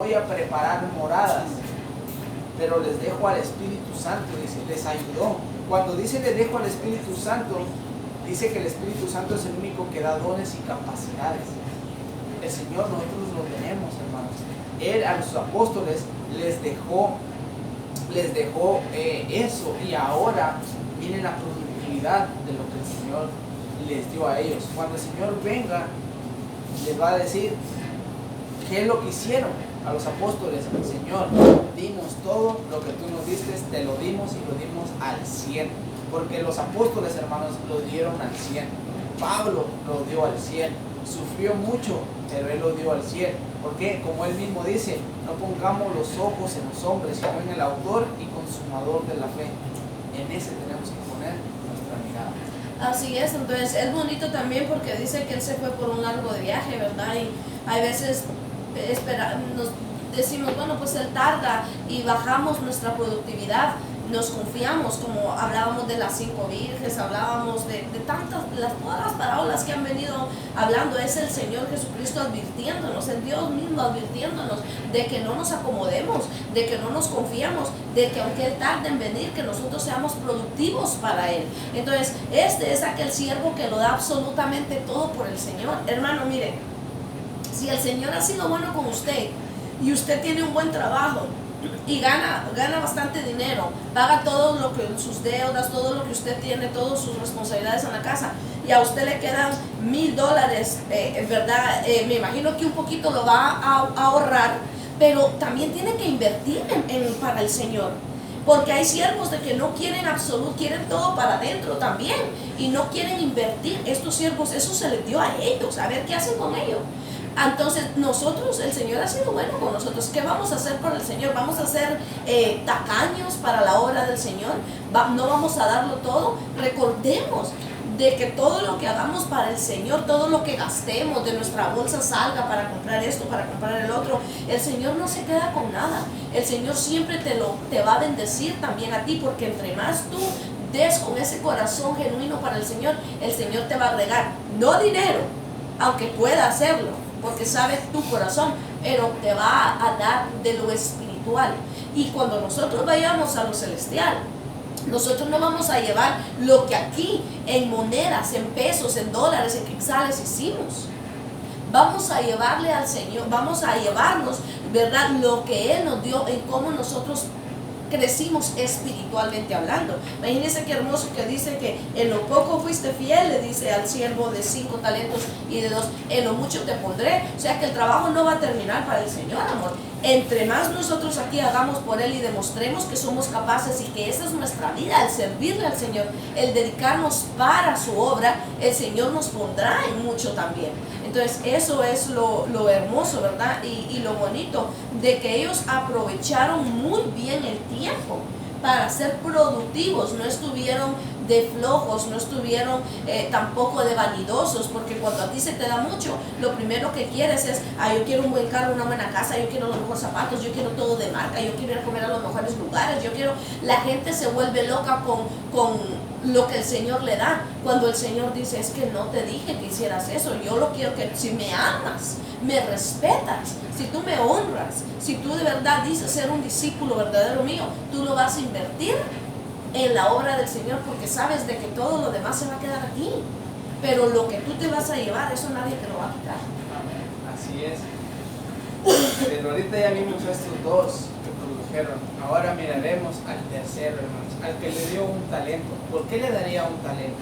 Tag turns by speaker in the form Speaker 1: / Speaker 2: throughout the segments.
Speaker 1: voy a preparar moradas, pero les dejo al Espíritu Santo, dice, les ayudó. Cuando dice les dejo al Espíritu Santo, dice que el Espíritu Santo es el único que da dones y capacidades. El Señor nosotros lo tenemos, hermanos. Él a los apóstoles les dejó eso, y ahora viene la productividad de lo que el Señor les dio a ellos. Cuando el Señor venga, les va a decir qué es lo que hicieron a los apóstoles. Señor, dimos todo lo que tú nos diste, te lo dimos y lo dimos al 100, porque los apóstoles, hermanos, lo dieron al 100. Pablo lo dio al 100, sufrió mucho, pero él lo dio al 100, porque como él mismo dice, no pongamos los ojos en los hombres, sino en el autor y consumador de la fe. En ese tenemos que poner nuestra mirada.
Speaker 2: Así es, entonces es bonito también porque dice que él se fue por un largo de viaje, ¿verdad? Y hay veces nos decimos, bueno, pues él tarda y bajamos nuestra productividad, nos confiamos, como hablábamos de las 5 virges, hablábamos de tantas, todas las parábolas que han venido hablando. Es el Señor Jesucristo advirtiéndonos, el Dios mismo advirtiéndonos de que no nos acomodemos, de que no nos confiamos, de que aunque Él tarde en venir, que nosotros seamos productivos para Él. Entonces, este es aquel siervo que lo da absolutamente todo por el Señor. Hermano, mire, si el Señor ha sido bueno con usted y usted tiene un buen trabajo y gana bastante dinero, paga todo lo que sus deudas, todo lo que usted tiene, todas sus responsabilidades en la casa, y a usted le quedan $1,000, ¿verdad? Me imagino que un poquito lo va a ahorrar, pero también tiene que invertir para el Señor. Porque hay siervos de que no quieren quieren todo para adentro también y no quieren invertir. Estos siervos, eso se les dio a ellos, a ver qué hacen con ellos. Entonces nosotros, el Señor ha sido bueno con nosotros. ¿Qué vamos a hacer por el Señor? ¿Vamos a ser tacaños para la obra del Señor? ¿No vamos a darlo todo? Recordemos de que todo lo que hagamos para el Señor, todo lo que gastemos de nuestra bolsa salga para comprar esto, para comprar el otro, el Señor no se queda con nada. El Señor siempre te va a bendecir también a ti, porque entre más tú des con ese corazón genuino para el Señor te va a agregar, no dinero, aunque pueda hacerlo, porque sabe tu corazón, pero te va a dar de lo espiritual. Y cuando nosotros vayamos a lo celestial, nosotros no vamos a llevar lo que aquí en monedas, en pesos, en dólares, en quetzales hicimos. Vamos a llevarle al Señor, vamos a llevarnos, ¿verdad?, lo que Él nos dio, en cómo nosotros crecimos espiritualmente hablando. Imagínense qué hermoso que dice que en lo poco fuiste fiel, le dice al siervo de 5 talentos y de 2, en lo mucho te pondré. O sea que el trabajo no va a terminar para el Señor, amor. Entre más nosotros aquí hagamos por Él y demostremos que somos capaces y que esa es nuestra vida, el servirle al Señor, el dedicarnos para su obra, el Señor nos pondrá en mucho también. Entonces eso es lo hermoso, ¿verdad? Y lo bonito de que ellos aprovecharon muy bien el tiempo para ser productivos, no estuvieron de flojos, no estuvieron tampoco de vanidosos, porque cuando a ti se te da mucho, lo primero que quieres es, yo quiero un buen carro, una buena casa, yo quiero los mejores zapatos, yo quiero todo de marca, yo quiero ir a comer a los mejores lugares, la gente se vuelve loca con lo que el Señor le da, cuando el Señor dice, es que no te dije que hicieras eso, yo lo quiero que si me amas, me respetas, si tú me honras, si tú de verdad dices ser un discípulo verdadero mío, tú lo vas a invertir en la obra del Señor, porque sabes de que todo lo demás se va a quedar aquí, pero lo que tú te vas a llevar, eso nadie te lo va a quitar.
Speaker 1: Amén. Así es. Pero ahorita ya vimos estos dos que produjeron. Ahora miraremos al tercero, hermanos, al que le dio un talento. ¿Por qué le daría un talento?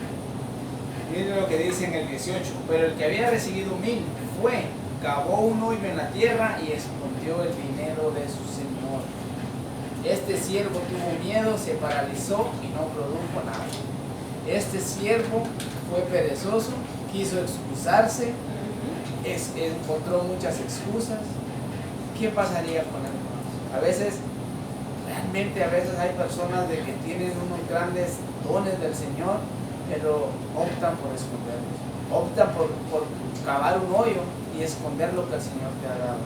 Speaker 1: Miren lo que dice en el 18. Pero el que había recibido 1,000 fue, cavó un hoyo en la tierra y escondió el dinero de su señor. Este siervo tuvo miedo, se paralizó y no produjo nada. Este siervo fue perezoso, quiso excusarse, encontró muchas excusas. ¿Qué pasaría con él? A veces hay personas de que tienen unos grandes dones del Señor, pero optan por esconderlos. Optan por cavar un hoyo y esconder lo que el Señor te ha dado.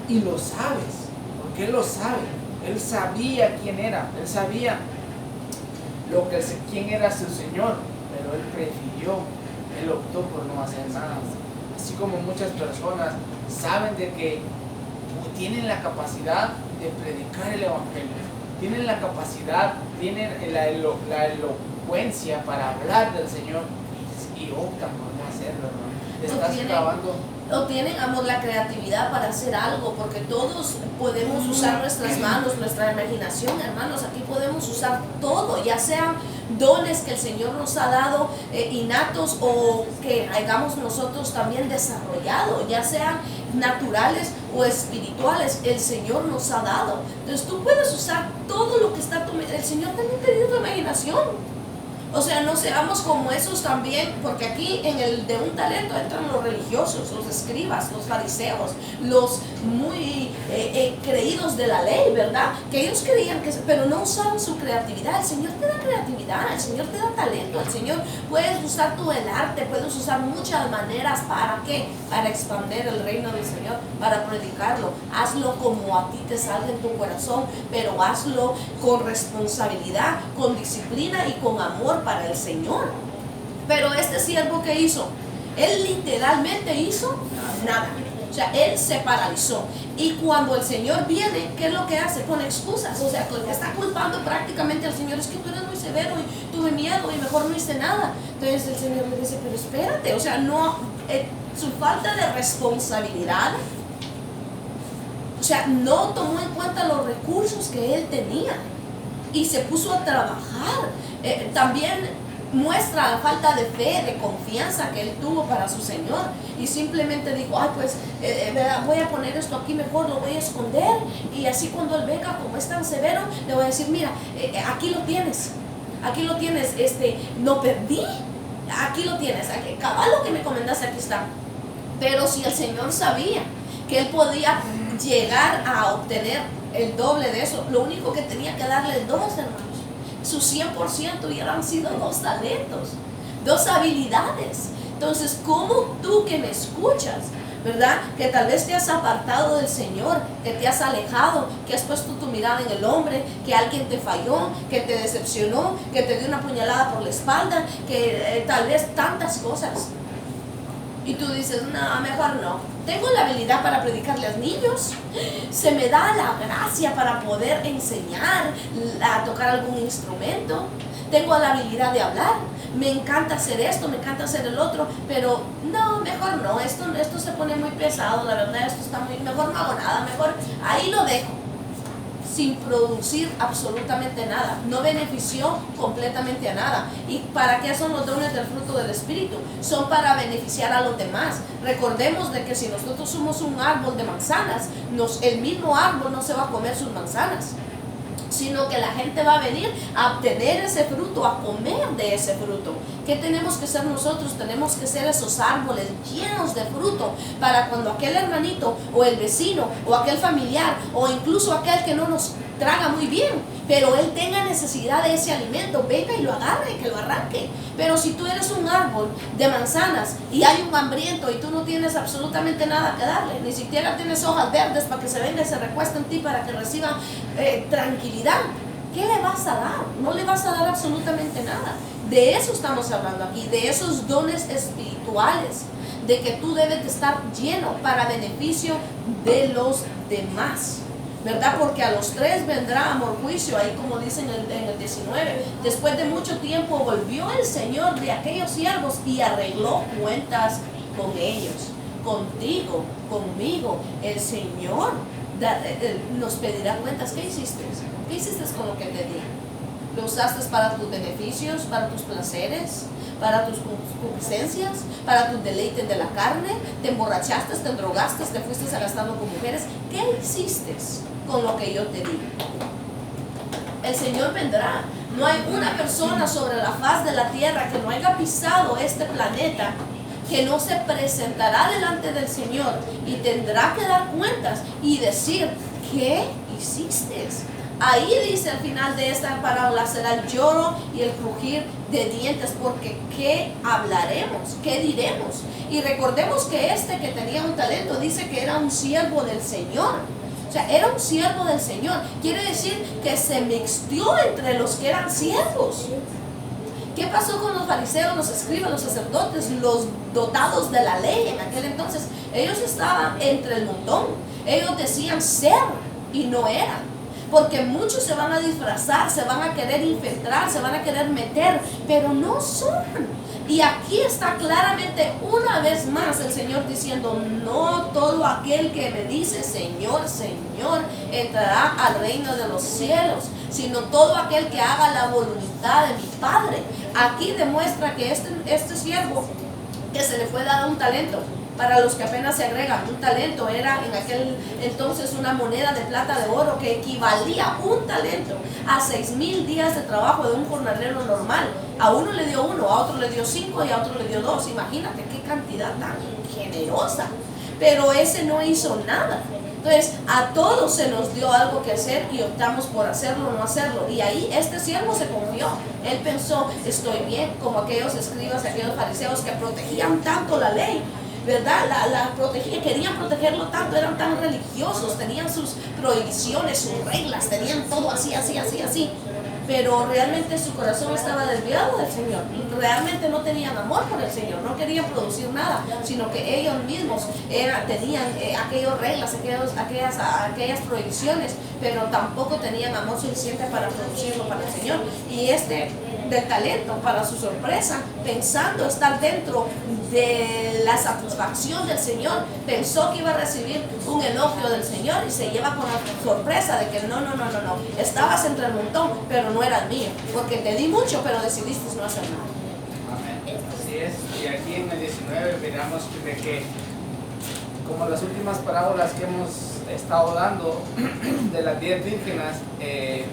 Speaker 1: Y lo sabes, porque Él lo sabe. Él sabía quién era, Él sabía quién era su Señor, pero Él prefirió, Él optó por no hacer nada. Así como muchas personas saben de que tienen la capacidad de predicar el evangelio, tienen la capacidad, tienen la elocuencia para hablar del Señor y optan por no hacerlo, ¿no? Estás grabando.
Speaker 2: O tienen, amor, la creatividad para hacer algo, porque todos podemos usar nuestras manos, nuestra imaginación, hermanos. Aquí podemos usar todo, ya sean dones que el Señor nos ha dado innatos o que hayamos nosotros también desarrollado, ya sean naturales o espirituales, el Señor nos ha dado. Entonces tú puedes usar todo lo que está el Señor también te dio tu imaginación. O sea, no seamos como esos también, porque aquí en el de un talento entran los religiosos, los escribas, los fariseos, los muy creídos de la ley, ¿verdad? Que ellos creían que, pero no usaban su creatividad. El Señor te da creatividad, el Señor te da talento, el Señor, puedes usar tú el arte, puedes usar muchas maneras. ¿Para qué? Para expandir el reino del Señor, para predicarlo. Hazlo como a ti te salga en tu corazón, pero hazlo con responsabilidad, con disciplina y con amor para el Señor. Pero este siervo, ¿qué hizo? Él literalmente hizo nada. O sea, él se paralizó. Y cuando el Señor viene, ¿qué es lo que hace? Con excusas. O sea, está culpando prácticamente al Señor. Es que tú eres muy severo y tuve miedo y mejor no hice nada. Entonces el Señor le dice, pero espérate. O sea, no, su falta de responsabilidad, o sea, no tomó en cuenta los recursos que él tenía y se puso a trabajar. También muestra la falta de fe, de confianza que él tuvo para su Señor, y simplemente dijo, ay, pues voy a poner esto aquí mejor, lo voy a esconder, y así cuando él venga, como es tan severo, le voy a decir, mira, aquí lo tienes, no perdí, aquí lo tienes, cabal lo que me comendaste, aquí está. Pero si el Señor sabía que él podía llegar a obtener el doble de eso, lo único que tenía que darle es 2, hermanos, su 100%, y han sido 2 talentos, 2 habilidades. Entonces, ¿cómo tú que me escuchas, verdad, que tal vez te has apartado del Señor, que te has alejado, que has puesto tu mirada en el hombre, que alguien te falló, que te decepcionó, que te dio una puñalada por la espalda, que tal vez tantas cosas, y tú dices, no, mejor no? Tengo la habilidad para predicarle a los niños, se me da la gracia para poder enseñar a tocar algún instrumento, tengo la habilidad de hablar, me encanta hacer esto, me encanta hacer el otro, pero no, mejor no, esto se pone muy pesado, la verdad, esto está muy, mejor no hago nada, mejor ahí lo dejo, sin producir absolutamente nada, no benefició completamente a nada. ¿Y para qué son los dones del fruto del Espíritu? Son para beneficiar a los demás. Recordemos de que si nosotros somos un árbol de manzanas, el mismo árbol no se va a comer sus manzanas, sino que la gente va a venir a obtener ese fruto, a comer de ese fruto. ¿Qué tenemos que ser nosotros? Tenemos que ser esos árboles llenos de fruto, para cuando aquel hermanito o el vecino o aquel familiar o incluso aquel que no nos traga muy bien, pero él tenga necesidad de ese alimento, venga y lo agarre, que lo arranque. Pero si tú eres un árbol de manzanas y hay un hambriento y tú no tienes absolutamente nada que darle, ni siquiera tienes hojas verdes para que se venga y se recueste en ti para que reciba tranquilidad, ¿qué le vas a dar? No le vas a dar absolutamente nada. De eso estamos hablando aquí, de esos dones espirituales, de que tú debes de estar lleno para beneficio de los demás, ¿verdad? Porque a los 3 vendrá amor juicio, ahí como dice en el 19. Después de mucho tiempo volvió el Señor de aquellos siervos y arregló cuentas con ellos. Contigo, conmigo, el Señor nos pedirá cuentas. ¿Qué hiciste? ¿Qué hiciste con lo que te di? ¿Lo usaste para tus beneficios, para tus placeres, para tus concupiscencias, para tus deleites de la carne? ¿Te emborrachaste, te drogaste, te fuiste gastando con mujeres? ¿Qué hiciste con lo que yo te di? El Señor vendrá. No hay una persona sobre la faz de la tierra que no haya pisado este planeta que no se presentará delante del Señor y tendrá que dar cuentas y decir, ¿qué hiciste? Ahí dice al final de esta parábola será el lloro y el crujir de dientes, porque ¿qué hablaremos? ¿Qué diremos? Y recordemos que este que tenía un talento dice que era un siervo del Señor. O sea, era un siervo del Señor. Quiere decir que se mixtió entre los que eran siervos. ¿Qué pasó con los fariseos, los escribas, los sacerdotes, los dotados de la ley en aquel entonces? Ellos estaban entre el montón. Ellos decían ser y no eran. Porque muchos se van a disfrazar, se van a querer infiltrar, se van a querer meter, pero no son. Y aquí está claramente una vez más el Señor diciendo: no todo aquel que me dice Señor, Señor, entrará al reino de los cielos, sino todo aquel que haga la voluntad de mi Padre. Aquí demuestra que este siervo que se le fue dado un talento, para los que apenas se agregan, un talento era en aquel entonces una moneda de plata de oro que equivalía un talento a 6,000 días de trabajo de un jornalero normal. A uno le dio 1, a otro le dio 5 y a otro le dio 2. Imagínate qué cantidad tan generosa. Pero ese no hizo nada. Entonces a todos se nos dio algo que hacer y optamos por hacerlo o no hacerlo. Y ahí este siervo se confió. Él pensó: estoy bien, como aquellos escribas, aquellos fariseos que protegían tanto la ley, ¿verdad? La protegían, querían protegerlo tanto, eran tan religiosos, tenían sus prohibiciones, sus reglas, tenían todo así. Pero realmente su corazón estaba desviado del Señor. Realmente no tenían amor por el Señor, no querían producir nada, sino que ellos mismos tenían aquellas reglas, aquellas prohibiciones, pero tampoco tenían amor suficiente para producirlo para el Señor. Y del talento, para su sorpresa, pensando estar dentro de la satisfacción del Señor, pensó que iba a recibir un elogio del Señor y se lleva con la sorpresa de que no, estabas entre el montón, pero no eras mío, porque te di mucho, pero decidiste no hacer nada.
Speaker 1: Amén. Así es. Y aquí en el 19 miramos de que, como las últimas parábolas que hemos estado dando de las 10 vírgenes,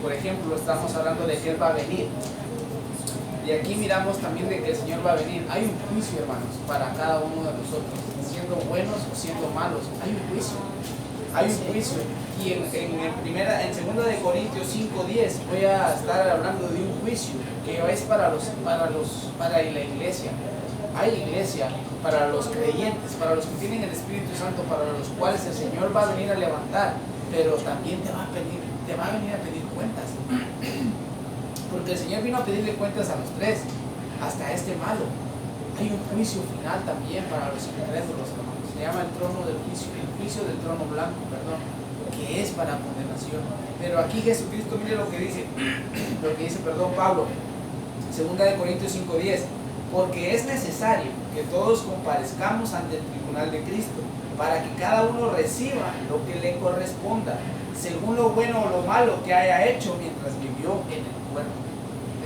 Speaker 1: por ejemplo, estamos hablando de que Él va a venir. Y aquí miramos también de que el Señor va a venir. Hay un juicio, hermanos, para cada uno de nosotros, siendo buenos o siendo malos. Hay un juicio. Hay un juicio. Y en 2 de Corintios 5:10 voy a estar hablando de un juicio que es para la iglesia. Hay iglesia para los creyentes, para los que tienen el Espíritu Santo, para los cuales el Señor va a venir a levantar, pero también te va a venir a pedir cuentas. Porque el Señor vino a pedirle cuentas a los 3, hasta este malo. Hay un juicio final también para los incrédulos, hermanos. Se llama el trono del juicio, el juicio del trono blanco, perdón, que es para condenación. Pero aquí Jesucristo, mire lo que dice Pablo, 2 de Corintios 5:10, porque es necesario que todos comparezcamos ante el tribunal de Cristo, para que cada uno reciba lo que le corresponda, según lo bueno o lo malo que haya hecho mientras vivió en el cuerpo.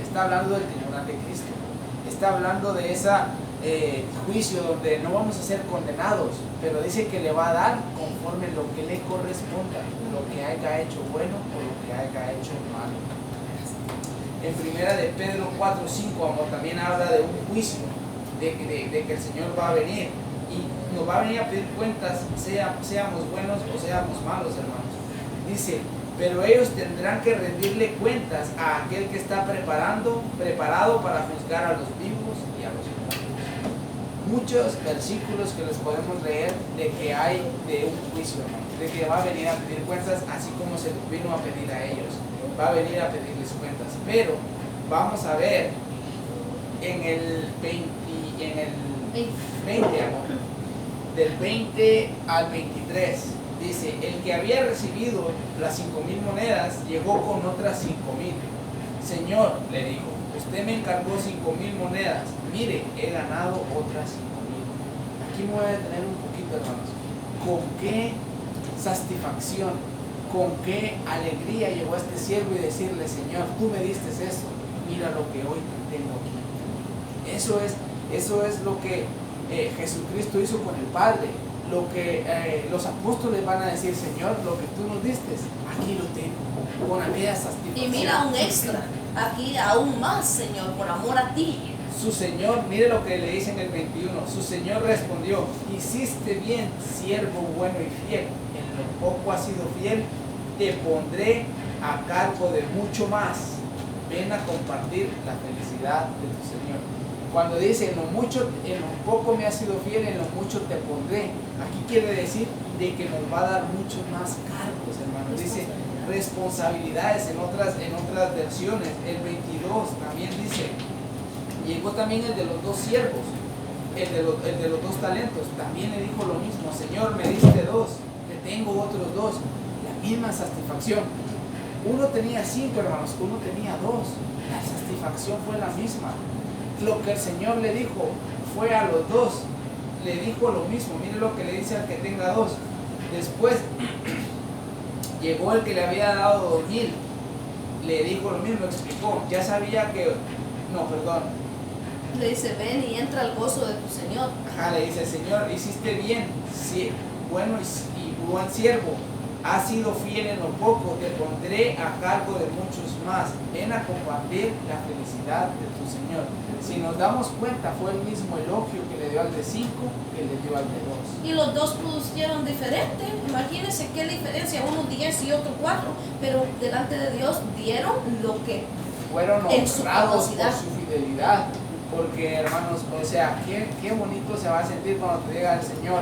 Speaker 1: Está hablando del tribunal de Cristo, está hablando de ese juicio donde no vamos a ser condenados, pero dice que le va a dar conforme lo que le corresponda, lo que haya hecho bueno o lo que haya hecho malo. En 1 de Pedro 4:5, amor, también habla de un juicio, de que el Señor va a venir y nos va a venir a pedir cuentas, seamos buenos o seamos malos, hermanos. Dice: pero ellos tendrán que rendirle cuentas a aquel que está preparado para juzgar a los vivos y a los muertos. Muchos versículos que les podemos leer de que hay de un juicio, de que va a venir a pedir cuentas, así como se les vino a pedir a ellos, va a venir a pedirles cuentas. Pero vamos a ver en el 20, amor, del 20 al 23. Dice: el que había recibido las 5,000 monedas llegó con otras 5,000. Señor, le dijo, usted me encargó 5,000 monedas. Mire, he ganado otras 5,000. Aquí me voy a detener un poquito, hermanos. ¿Con qué satisfacción, con qué alegría llegó a este siervo y decirle: Señor, tú me diste eso, mira lo que hoy tengo aquí? Eso es lo que Jesucristo hizo con el Padre. Lo que los apóstoles van a decir: Señor, lo que tú nos diste, aquí lo tengo, con aquella satisfacción.
Speaker 2: Y mira, un extra, aquí aún más, Señor, por amor a ti.
Speaker 1: Su Señor, mire lo que le dice en el 21, su Señor respondió: hiciste bien, siervo bueno y fiel, en lo poco has sido fiel, te pondré a cargo de mucho más, ven a compartir la felicidad de tu Señor. Cuando dice en lo poco me has sido fiel, en lo mucho te pondré, aquí quiere decir de que nos va a dar muchos más cargos, hermano. Dice responsabilidades en otras versiones. El 22 también dice: llegó también el de los 2 siervos, el de los 2 talentos, también le dijo lo mismo: Señor, me diste 2, te tengo otros 2. La misma satisfacción. Uno tenía 5, hermanos, uno tenía 2. La satisfacción fue la misma. Lo que el Señor le dijo fue a los 2. Le dijo lo mismo. Mire lo que le dice al que tenga 2. Después llegó el que le había dado 2,000. Le dijo lo mismo, explicó. Ya sabía que... No, perdón.
Speaker 2: Le dice, ven y entra al gozo de tu Señor.
Speaker 1: Ajá, le dice, Señor, hiciste bien, sí, bueno y buen siervo. Has sido fiel en lo poco, te pondré a cargo de muchos más. Ven a compartir la felicidad de tu Señor. Si nos damos cuenta, fue el mismo elogio que le dio al de 5 que le dio al de 2.
Speaker 2: Y los 2 pusieron diferente. Imagínense qué diferencia, uno 10 y otro 4. Pero delante de Dios dieron lo que
Speaker 1: fueron
Speaker 2: en su
Speaker 1: honrados por
Speaker 2: capacidad.
Speaker 1: su fidelidad. Porque, hermanos, o sea, qué bonito se va a sentir cuando te diga el Señor,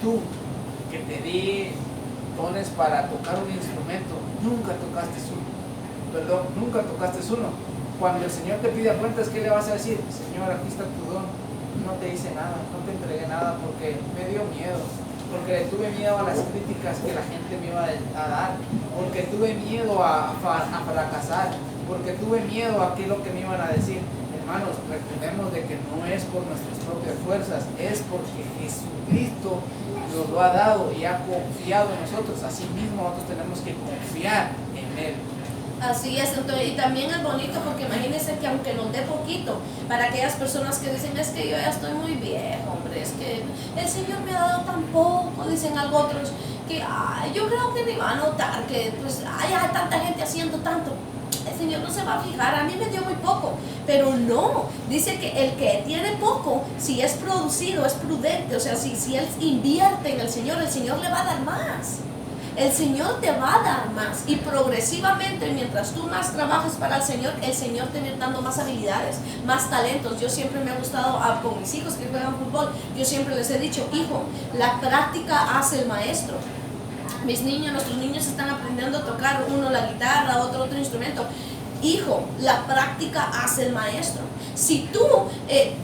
Speaker 1: tú que te di dones para tocar un instrumento, nunca tocaste uno. Cuando el Señor te pide cuentas, ¿qué le vas a decir? Señor, aquí está tu don, no te hice nada, no te entregué nada porque me dio miedo, porque tuve miedo a las críticas que la gente me iba a dar, porque tuve miedo a fracasar, porque tuve miedo a qué es lo que me iban a decir. Hermanos, recordemos de que no es por nuestras propias fuerzas, es porque Jesucristo nos lo ha dado y ha confiado en nosotros. Así mismo nosotros tenemos que confiar en Él.
Speaker 2: Así es, entonces, y también es bonito porque imagínense que aunque nos dé poquito, para aquellas personas que dicen, es que yo ya estoy muy viejo, hombre, es que el Señor me ha dado tan poco, dicen algo otros, que yo creo que ni va a notar que pues hay tanta gente haciendo tanto. El Señor no se va a fijar, a mí me dio muy poco, pero no, dice que el que tiene poco, si es producido, es prudente, o sea, si él invierte en el Señor le va a dar más. El Señor te va a dar más y progresivamente, mientras tú más trabajes para el Señor te va dando más habilidades, más talentos. Yo siempre me ha gustado con mis hijos que juegan fútbol, yo siempre les he dicho, hijo, la práctica hace el maestro. Nuestros niños están aprendiendo a tocar, uno la guitarra, otro instrumento. Hijo, la práctica hace el maestro. Si tú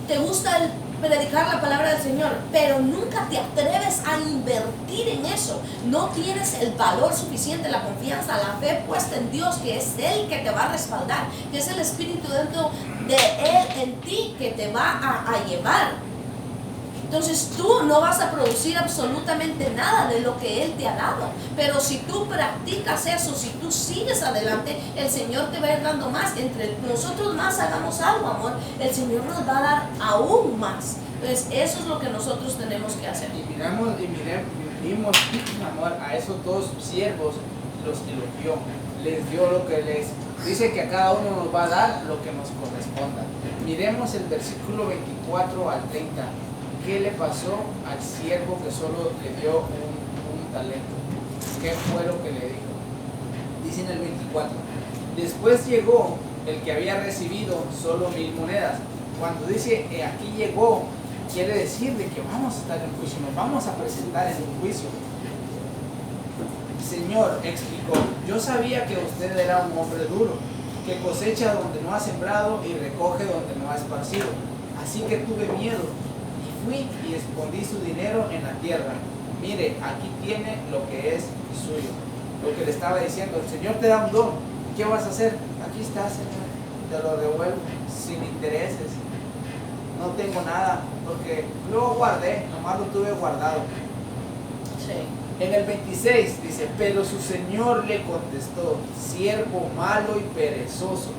Speaker 2: te gusta predicar la palabra del Señor, pero nunca te atreves a invertir en eso, no tienes el valor suficiente, la confianza, la fe puesta en Dios, que es Él que te va a respaldar, que es el Espíritu dentro de Él en ti que te va a llevar. Entonces tú no vas a producir absolutamente nada de lo que Él te ha dado. Pero si tú practicas eso, si tú sigues adelante, el Señor te va a ir dando más. Entre nosotros más hagamos algo, amor, el Señor nos va a dar aún más. Entonces eso es lo que nosotros tenemos que hacer.
Speaker 1: Y vimos, amor, a esos 2 siervos, los elogió, les dio lo que les dice, que a cada uno nos va a dar lo que nos corresponda. Miremos el versículo 24 al 30. ¿Qué le pasó al siervo que solo le dio un talento? ¿Qué fue lo que le dijo? Dice en el 24: después llegó el que había recibido solo 1,000 monedas. Cuando dice aquí llegó, quiere decir de que vamos a estar en juicio, nos vamos a presentar en un juicio. Señor, explicó, yo sabía que usted era un hombre duro, que cosecha donde no ha sembrado y recoge donde no ha esparcido. Así que tuve miedo. Fui y escondí su dinero en la tierra. Mire, aquí tiene lo que es suyo. Lo que le estaba diciendo, el Señor te da un don. ¿Qué vas a hacer? Aquí está, Señor. Te lo devuelvo sin intereses. No tengo nada, porque lo guardé, nomás lo tuve guardado. Sí. En el 26 dice, pero su Señor le contestó, siervo malo y perezoso.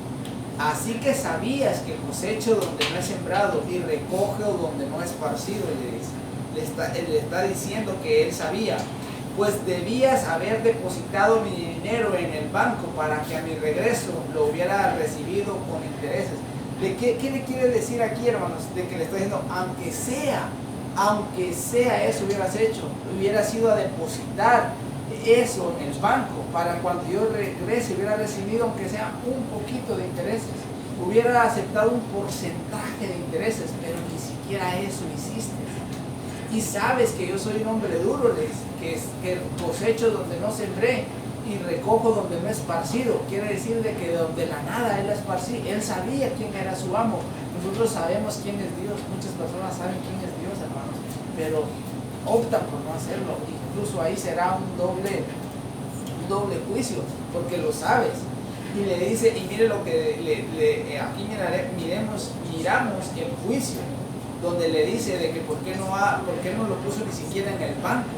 Speaker 1: Así que sabías que cosecho donde no he sembrado y recoge donde no he esparcido, le está diciendo que él sabía. Pues debías haber depositado mi dinero en el banco para que a mi regreso lo hubiera recibido con intereses. ¿Qué le quiere decir aquí, hermanos? De que le está diciendo, aunque sea eso hubieras hecho, hubiera sido a depositar eso en el banco, para cuando yo regrese hubiera recibido aunque sea un poquito de intereses, hubiera aceptado un porcentaje de intereses, pero ni siquiera eso hiciste. Y sabes que yo soy un hombre duro, que cosecho donde no sembré y recojo donde no he esparcido. Quiere decir de que donde la nada él esparcí, él sabía quién era su amo. Nosotros sabemos quién es Dios, muchas personas saben quién es Dios, hermanos, pero optan por no hacerlo. Incluso ahí será un doble juicio, porque lo sabes. Y le dice, y mire lo que aquí miramos el juicio, donde le dice de que por qué no lo puso ni siquiera en el banco.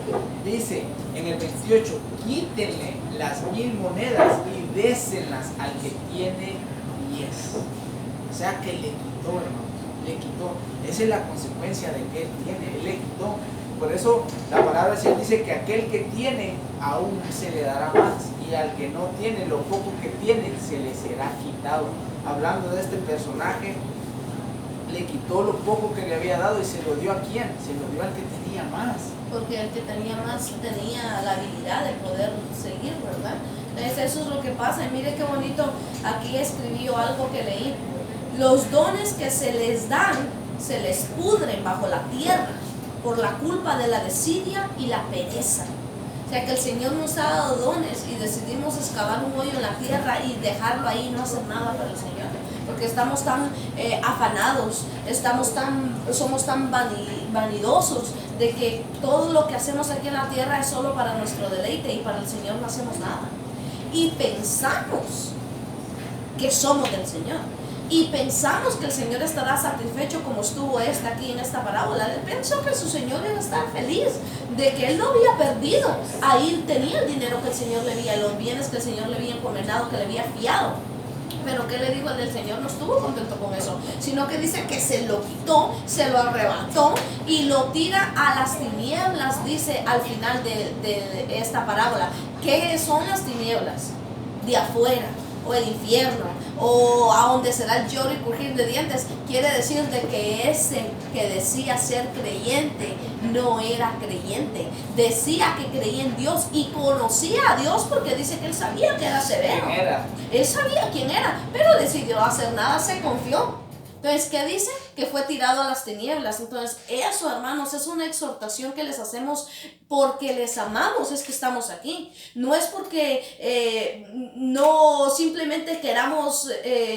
Speaker 1: Dice en el 28, quítenle las 1000 monedas y désenlas al que tiene 10. O sea que le quitó, hermano, le quitó. Esa es la consecuencia de que él tiene, él le quitó. Por eso la palabra del Señor dice que aquel que tiene aún se le dará más, y al que no tiene, lo poco que tiene se le será quitado. Hablando de este personaje, le quitó lo poco que le había dado y se lo dio ¿a quién? Se lo dio al que tenía más.
Speaker 2: Porque el que tenía más tenía la habilidad de poder seguir, ¿verdad? Entonces eso es lo que pasa. Y mire qué bonito, aquí escribió algo que leí. Los dones que se les dan, se les pudren bajo la tierra por la culpa de la desidia y la pereza. O sea que el Señor nos ha dado dones y decidimos excavar un hoyo en la tierra y dejarlo ahí y no hacer nada para el Señor. Porque estamos tan afanados, somos tan vanidosos de que todo lo que hacemos aquí en la tierra es solo para nuestro deleite y para el Señor no hacemos nada. Y pensamos que somos del Señor. Y pensamos que el Señor estará satisfecho como estuvo aquí en esta parábola. Él pensó que su Señor iba a estar feliz de que él no había perdido. Ahí tenía el dinero que el Señor le había, los bienes que el Señor le había encomendado, que le había fiado. Pero ¿qué le dijo el del Señor? No estuvo contento con eso, sino que dice que se lo quitó, se lo arrebató y lo tira a las tinieblas, dice al final de esta parábola. ¿Qué son las tinieblas? De afuera, o el infierno, o a donde será el lloro y crujir de dientes. Quiere decir de que ese que decía ser creyente no era creyente. Decía que creía en Dios y conocía a Dios, porque dice que él sabía que era severo.
Speaker 1: ¿Quién era?
Speaker 2: Él sabía quién era, pero decidió hacer nada, se confió. Entonces, ¿qué dice? Que fue tirado a las tinieblas. Entonces, eso, hermanos, es una exhortación que les hacemos porque les amamos, es que estamos aquí. No es porque no simplemente queramos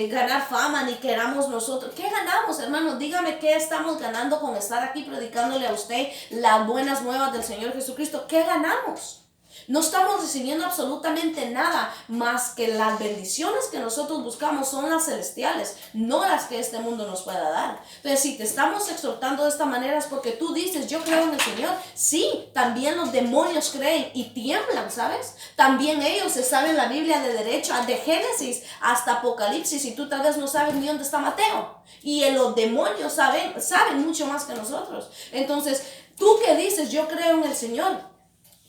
Speaker 2: ganar fama, ni queramos nosotros. ¿Qué ganamos, hermanos? Dígame, ¿qué estamos ganando con estar aquí predicándole a usted las buenas nuevas del Señor Jesucristo? ¿Qué ganamos? No estamos recibiendo absolutamente nada más que las bendiciones que nosotros buscamos son las celestiales, no las que este mundo nos pueda dar. Entonces, si te estamos exhortando de esta manera es porque tú dices, yo creo en el Señor. Sí, también los demonios creen y tiemblan, ¿sabes? También ellos se saben la Biblia de derecho, de Génesis hasta Apocalipsis, y tú tal vez no sabes ni dónde está Mateo. Y los demonios saben mucho más que nosotros. Entonces, tú que dices, yo creo en el Señor,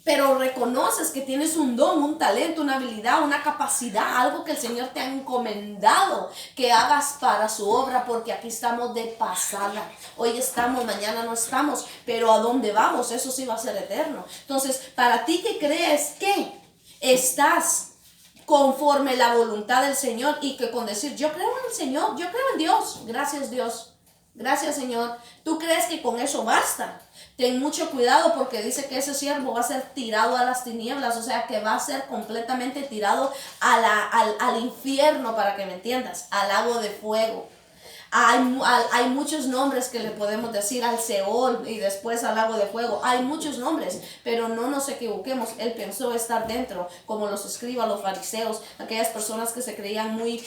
Speaker 2: pero reconoces que tienes un don, un talento, una habilidad, una capacidad, algo que el Señor te ha encomendado que hagas para su obra, porque aquí estamos de pasada. Hoy estamos, mañana no estamos, pero a dónde vamos, eso sí va a ser eterno. Entonces, para ti que crees que estás conforme a la voluntad del Señor y que con decir, yo creo en el Señor, yo creo en Dios, gracias Dios, gracias Señor, ¿tú crees que con eso basta? Ten mucho cuidado, porque dice que ese siervo va a ser tirado a las tinieblas, o sea que va a ser completamente tirado al infierno, para que me entiendas, al lago de fuego. Hay muchos nombres que le podemos decir, al Seol y después al lago de fuego. Hay muchos nombres, pero no nos equivoquemos. Él pensó estar dentro, como los escribas, los fariseos, aquellas personas que se creían muy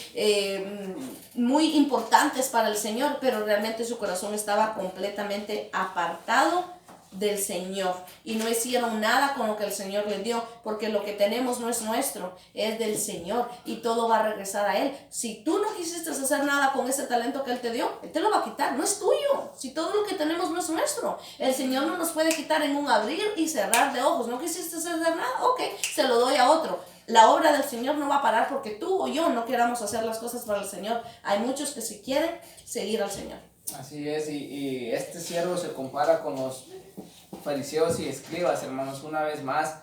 Speaker 2: importantes para el Señor, pero realmente su corazón estaba completamente apartado del Señor y no hicieron nada con lo que el Señor les dio, porque lo que tenemos no es nuestro, es del Señor, y todo va a regresar a Él. Si tú no quisiste hacer nada con ese talento que Él te dio, Él te lo va a quitar, no es tuyo. Si todo lo que tenemos no es nuestro, el Señor no nos puede quitar en un abrir y cerrar de ojos. No quisiste hacer nada, ok, se lo doy a otro. La obra del Señor no va a parar porque tú o yo no queramos hacer las cosas para el Señor. Hay muchos que sí quieren seguir al Señor.
Speaker 1: Así es, y este siervo se compara con los fariseos y escribas, hermanos. Una vez más,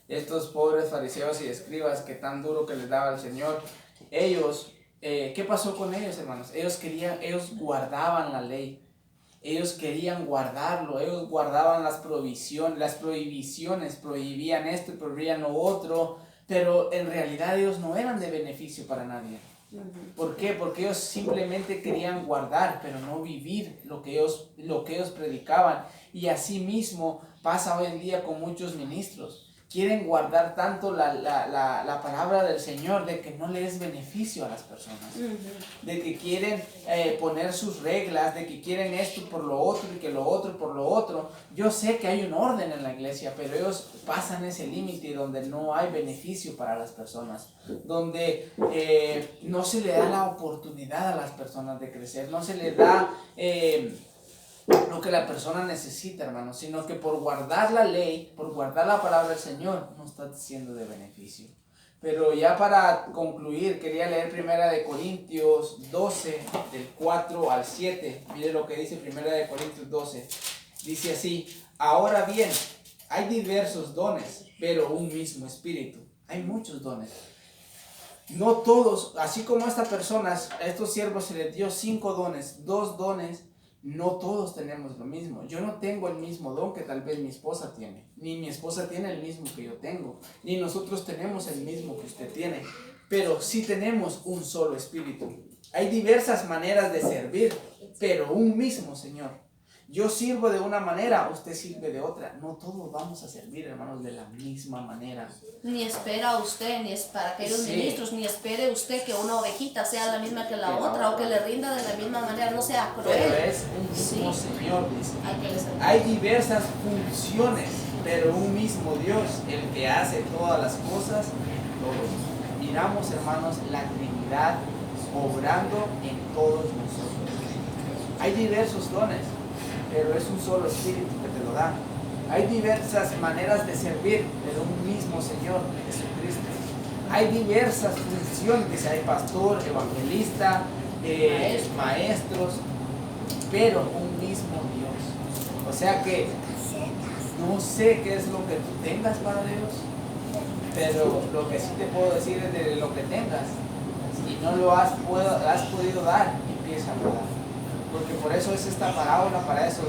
Speaker 1: estos pobres fariseos y escribas que tan duro que les daba el Señor, ellos, ¿qué pasó con ellos, hermanos? Ellos guardaban la ley, ellos querían guardarlo, ellos guardaban las prohibiciones, prohibían esto y prohibían lo otro, pero en realidad ellos no eran de beneficio para nadie. ¿Por qué? Porque ellos simplemente querían guardar, pero no vivir lo que ellos predicaban. Y asimismo pasa hoy en día con muchos ministros. Quieren guardar tanto la palabra del Señor de que no le es beneficio a las personas. De que quieren poner sus reglas, de que quieren esto por lo otro y que lo otro por lo otro. Yo sé que hay un orden en la iglesia, pero ellos pasan ese límite donde no hay beneficio para las personas. Donde no se le da la oportunidad a las personas de crecer, no se le da lo que la persona necesita, hermano, sino que por guardar la ley, por guardar la palabra del Señor, no está siendo de beneficio. Pero ya para concluir, quería leer 1 Corintios 12, del 4 al 7. Mire lo que dice 1 Corintios 12. Dice así: ahora bien, hay diversos dones, pero un mismo espíritu. Hay muchos dones. No todos, así como a estas personas, a estos siervos se les dio 5 dones, 2 dones. No todos tenemos lo mismo. Yo no tengo el mismo don que tal vez mi esposa tiene, ni mi esposa tiene el mismo que yo tengo, ni nosotros tenemos el mismo que usted tiene, pero sí tenemos un solo espíritu. Hay diversas maneras de servir, pero un mismo Señor. Yo sirvo de una manera, usted sirve de otra. No todos vamos a servir, hermanos, de la misma manera.
Speaker 2: Ni espera usted, ni es para aquellos ministros, ni espere usted que una ovejita sea la misma que la otra, o que le rinda de la misma manera, no sea cruel.
Speaker 1: Pero es un mismo Señor, dice. Hay diversas funciones, pero un mismo Dios, el que hace todas las cosas, todos. Miramos, hermanos, la Trinidad obrando en todos nosotros. Hay diversos dones, pero es un solo espíritu que te lo da. Hay diversas maneras de servir, pero un mismo Señor, Jesucristo. Hay diversas funciones, hay pastor, evangelista, maestros, pero un mismo Dios. O sea que no sé qué es lo que tú tengas para Dios, pero lo que sí te puedo decir es de lo que tengas. Si no lo has podido dar, empieza a dar. Porque por eso es esta parábola, para eso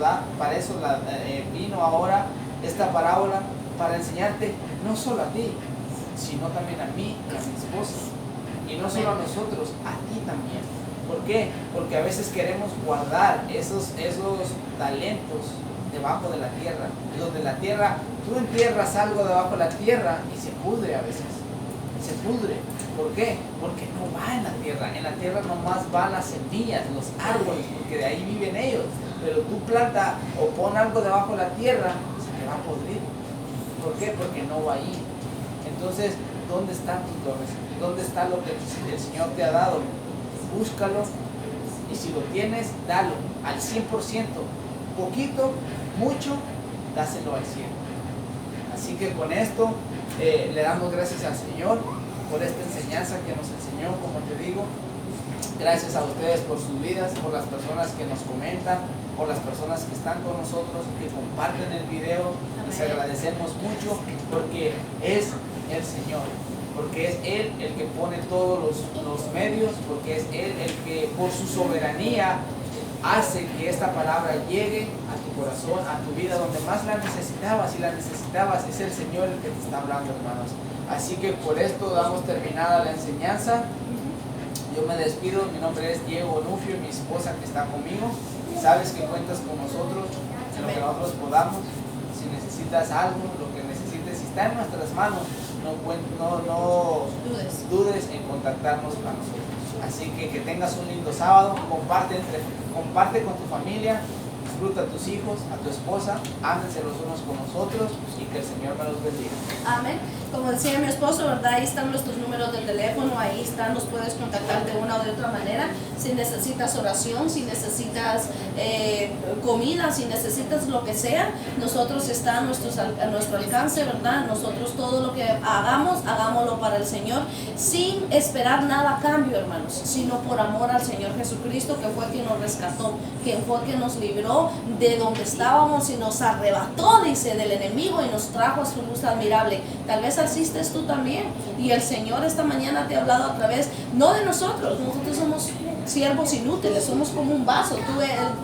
Speaker 1: vino ahora esta parábola, para enseñarte no solo a ti, sino también a mí y a mi esposa. Y no solo a nosotros, a ti también. ¿Por qué? Porque a veces queremos guardar esos talentos debajo de la tierra. Donde la tierra, tú entierras algo debajo de la tierra y se pudre a veces. Se pudre. ¿Por qué? Porque no va en la tierra. En la tierra nomás van las semillas, los árboles, porque de ahí viven ellos. Pero tú planta o pon algo debajo de la tierra, se te va a podrir. ¿Por qué? Porque no va ahí. Entonces, ¿dónde están tus dones? ¿Dónde está lo que el Señor te ha dado? Búscalo, y si lo tienes, dalo al 100%. Poquito, mucho, dáselo al 100%. Así que con esto le damos gracias al Señor por esta enseñanza que nos enseñó, como te digo. Gracias a ustedes por sus vidas, por las personas que nos comentan, por las personas que están con nosotros, que comparten el video. Les agradecemos mucho porque es el Señor, porque es Él el que pone todos los medios, porque es Él el que por su soberanía hace que esta palabra llegue a tu corazón, a tu vida, donde más la necesitabas. Y la necesitabas, es el Señor el que te está hablando, hermanos. Así que por esto damos terminada la enseñanza. Yo me despido, mi nombre es Diego Onufrio, mi esposa que está conmigo. Sabes que cuentas con nosotros en lo que nosotros podamos. Si necesitas algo, lo que necesites, si está en nuestras manos, no dudes en contactarnos con nosotros. Así que tengas un lindo sábado, comparte con tu familia, disfruta a tus hijos, a tu esposa, ámense los unos con nosotros y que el Señor me los bendiga.
Speaker 2: Amén. Como decía mi esposo, ¿verdad? Ahí están nuestros números de teléfono, ahí están, nos puedes contactar de una o de otra manera. Si necesitas oración, si necesitas comida, si necesitas lo que sea, nosotros está a nuestro alcance, ¿verdad? Nosotros todo lo que hagamos, hagámoslo para el Señor, sin esperar nada a cambio, hermanos, sino por amor al Señor Jesucristo, que fue quien nos rescató, que fue quien nos libró de donde estábamos y nos arrebató, dice, del enemigo y nos trajo a su luz admirable. Tal vez asistes tú también, y el Señor esta mañana te ha hablado a través, no de nosotros somos siervos inútiles, somos como un vaso.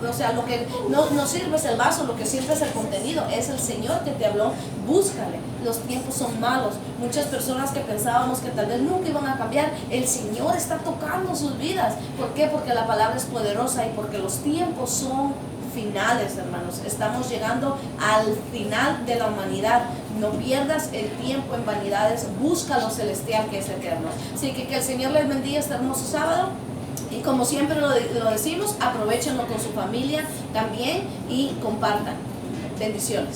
Speaker 2: O sea, lo que no sirve es el vaso, lo que sirve es el contenido, es el Señor que te habló. Búscale, los tiempos son malos. Muchas personas que pensábamos que tal vez nunca iban a cambiar, el Señor está tocando sus vidas. ¿Por qué? Porque la palabra es poderosa y porque los tiempos son finales, hermanos. Estamos llegando al final de la humanidad. No pierdas el tiempo en vanidades, busca lo celestial que es eterno. Así que el Señor les bendiga este hermoso sábado. Y como siempre lo decimos, aprovechenlo con su familia también y compartan. Bendiciones.